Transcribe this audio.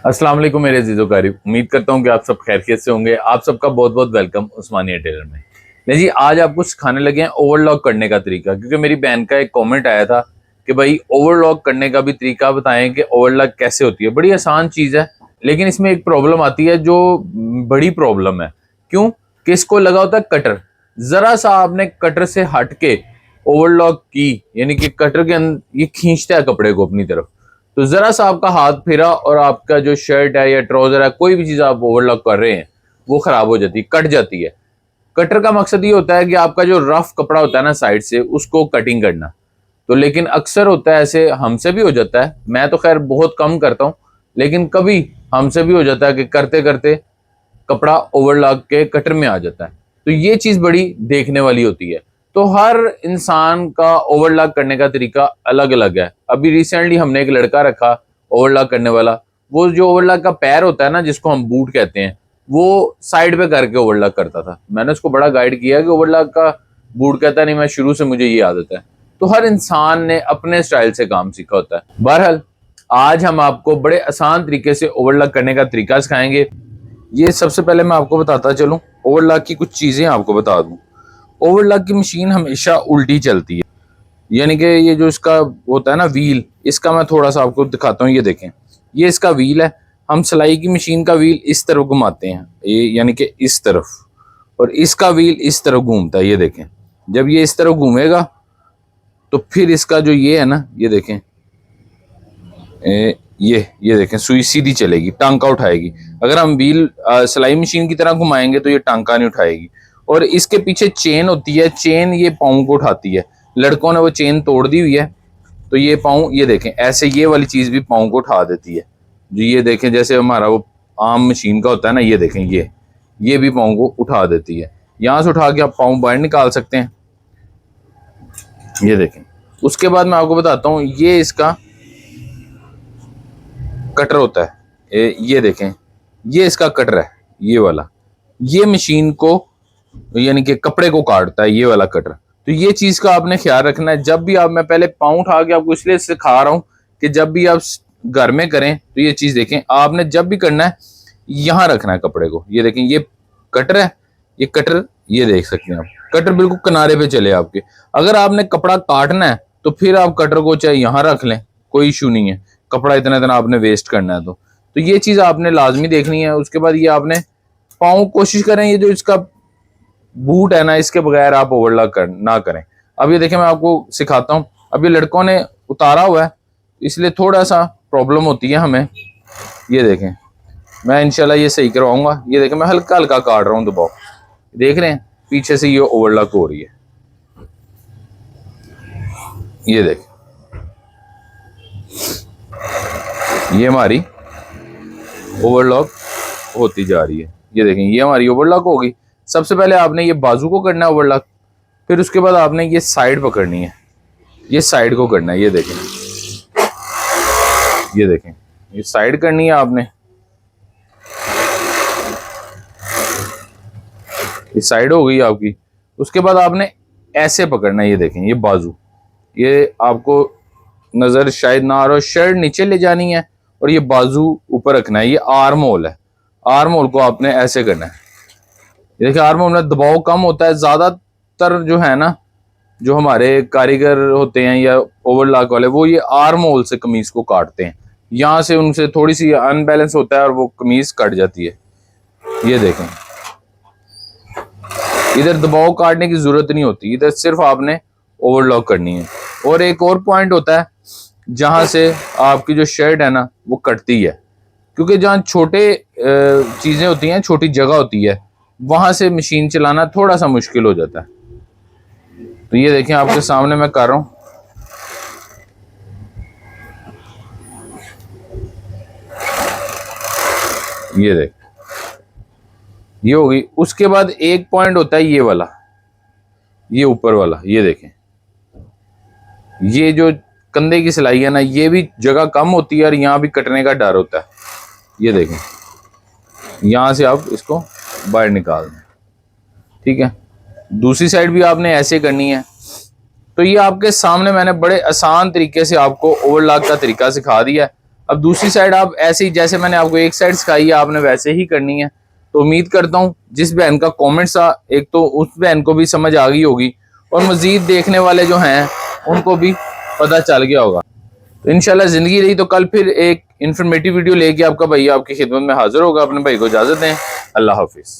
अस्सलाम वालेकुम मेरे अजीजों कारी, उम्मीद करता हूँ कि आप सब खैरियत से होंगे। आप सबका बहुत बहुत वेलकम उस्मानिया टेलर में। नहीं जी, आज आपको सिखाने लगे हैं ओवरलॉक करने का तरीका, क्योंकि मेरी बहन का एक कमेंट आया था कि भाई ओवरलॉक करने का भी तरीका बताएं कि ओवरलॉक कैसे होती है। बड़ी आसान चीज़ है, लेकिन इसमें एक प्रॉब्लम आती है जो बड़ी प्रॉब्लम है। क्यों? कि इसको लगा होता है कटर। ज़रा सा आपने कटर से हट के ओवरलॉक की, यानी कि कटर के अंदर ये खींचता है कपड़े को अपनी तरफ, तो जरा सा आपका हाथ फिरा और आपका जो शर्ट है या ट्राउजर है, कोई भी चीज आप ओवरलॉक कर रहे हैं, वो खराब हो जाती है, कट जाती है। कटर का मकसद ये होता है कि आपका जो रफ कपड़ा होता है ना साइड से, उसको कटिंग करना। तो लेकिन अक्सर होता है, ऐसे हमसे भी हो जाता है, मैं तो खैर बहुत कम करता हूँ, लेकिन कभी हमसे भी हो जाता है कि करते करते कपड़ा ओवरलॉक के कटर में आ जाता है। तो ये चीज बड़ी देखने वाली होती है। तो हर इंसान का ओवरलॉक करने का तरीका अलग अलग है। अभी रिसेंटली हमने एक लड़का रखा ओवरलॉक करने वाला। वो जो ओवरलॉक का पैर होता है ना, जिसको हम बूट कहते हैं, वो साइड पे करके ओवरलॉक करता था। मैंने उसको बड़ा गाइड किया कि ओवरलॉक का बूट कहता नहीं, मैं शुरू से मुझे ये आदत है। तो हर इंसान ने अपने स्टाइल से काम सीखा होता है। बहरहाल, आज हम आपको बड़े आसान तरीके से ओवरलॉक करने का तरीका सिखाएंगे। ये सबसे पहले मैं आपको बताता चलूं, ओवरलॉक की कुछ चीज़ें आपको बता दूं। ओवरलॉक की मशीन हमेशा उल्टी चलती है, यानी कि ये जो इसका होता है ना व्हील, इसका मैं थोड़ा सा आपको दिखाता हूँ। ये देखें, ये इसका व्हील है। हम सिलाई की मशीन का व्हील इस तरफ घुमाते हैं, ये यानी कि इस तरफ, और इसका व्हील इस तरफ घूमता है। ये देखें, जब ये इस तरफ घूमेगा तो फिर इसका जो ये है ना, ये देखें, ये देखें, सुई सीधी चलेगी, टांका उठाएगी। अगर हम व्हील सिलाई मशीन की तरह घुमाएंगे तो ये टांका नहीं उठाएगी। और इसके पीछे चेन होती है, चेन ये पाँव को उठाती है। लड़कों ने वो चेन तोड़ दी हुई है, तो ये पाँव, ये देखें, ऐसे ये वाली चीज भी पाँव को उठा देती है। जो ये देखें, जैसे हमारा वो आम मशीन का होता है ना, ये देखें, ये भी पाँव को उठा देती है। यहाँ से उठा के आप पाँव बाहर निकाल सकते हैं। ये देखें। उसके बाद मैं आपको बताता हूँ, ये इसका कटर होता है। ये देखें, ये इसका कटर है, ये वाला। ये मशीन को, यानी कि कपड़े को काटता है, ये वाला कटर। तो ये चीज का आपने ख्याल रखना है। जब भी आप, मैं पहले पाँव उठा के आपको इसलिए सिखा रहा हूँ कि जब भी आप घर में करें तो ये चीज देखें, आपने जब भी करना है यहाँ रखना है कपड़े को। ये देखें, ये कटर है, ये कटर, ये देख सकते हैं आप, कटर बिल्कुल किनारे पे चले आपके। अगर आपने कपड़ा काटना है तो फिर आप कटर को चाहे यहाँ रख लें, कोई इशू नहीं है। कपड़ा इतना इतना आपने वेस्ट करना है तो ये चीज आपने लाजमी देखनी है। उसके बाद ये आपने पाँव, कोशिश करें ये जो इसका बूट है ना, इसके बगैर आप ओवरलॉक ना करें। अब ये देखें, मैं आपको सिखाता हूँ। अब ये लड़कों ने उतारा हुआ है, इसलिए थोड़ा सा प्रॉब्लम होती है हमें। ये देखें, मैं इंशाल्लाह ये सही करवाऊंगा। ये देखें, मैं हल्का हल्का काट रहा हूँ, दबाव देख रहे हैं, पीछे से ये ओवरलॉक हो रही है। ये देखें, ये हमारी ओवरलॉक होती जा रही है। ये देखें, ये हमारी ओवरलॉक हो गई। सबसे पहले आपने ये बाजू को करना है ओवरलॉक, फिर उसके बाद आपने ये साइड पकड़नी है, ये साइड को करना है। ये देखें, ये देखें, ये साइड करनी है आपने, ये साइड हो गई आपकी। उसके बाद आपने ऐसे पकड़ना है। ये देखें, ये बाजू, ये आपको नजर शायद ना आ रहा हो, शर्ट नीचे ले जानी है और ये बाजू ऊपर रखना है। ये आर्म होल है, आर्म होल को आपने ऐसे करना है। ये देखिए, आर्म होल में दबाव कम होता है। ज्यादातर जो है ना, जो हमारे कारीगर होते हैं या ओवरलॉक वाले, वो ये आर्म होल से कमीज को काटते हैं। यहाँ से उनसे थोड़ी सी अनबैलेंस होता है और वो कमीज कट जाती है। ये देखें, इधर दबाव काटने की जरूरत नहीं होती, इधर सिर्फ आपने ओवरलॉक करनी है। और एक और पॉइंट होता है जहां से आपकी जो शर्ट है ना, वो कटती है, क्योंकि जहाँ छोटे चीजें होती हैं, छोटी जगह होती है, वहां से मशीन चलाना थोड़ा सा मुश्किल हो जाता है। तो ये देखें, आपके सामने मैं कर रहा हूं। ये देख, ये हो गई। उसके बाद एक पॉइंट होता है ये वाला, ये ऊपर वाला। ये देखें, ये जो कंधे की सिलाई है ना, ये भी जगह कम होती है और यहाँ भी कटने का डर होता है। ये देखें, यहाँ से आप इसको बाहर निकाल दें, ठीक है। दूसरी साइड भी आपने ऐसे करनी है। तो ये आपके सामने मैंने बड़े आसान तरीके से आपको ओवरलॉक का तरीका सिखा दिया है। अब दूसरी साइड आप ऐसे ही, जैसे मैंने आपको एक साइड सिखाई है, आपने वैसे ही करनी है। तो उम्मीद करता हूँ जिस बहन का कमेंट्स था, एक तो उस बहन को भी समझ आ गई होगी और मजीद देखने वाले जो हैं उनको भी पता चल गया होगा। तो इंशाल्लाह जिंदगी रही तो कल फिर एक इन्फॉर्मेटिव वीडियो लेके आपका भैया आपकी खिदमत में हाजिर होगा। अपने भाई को इजाजत दें। अल्लाह हाफिज।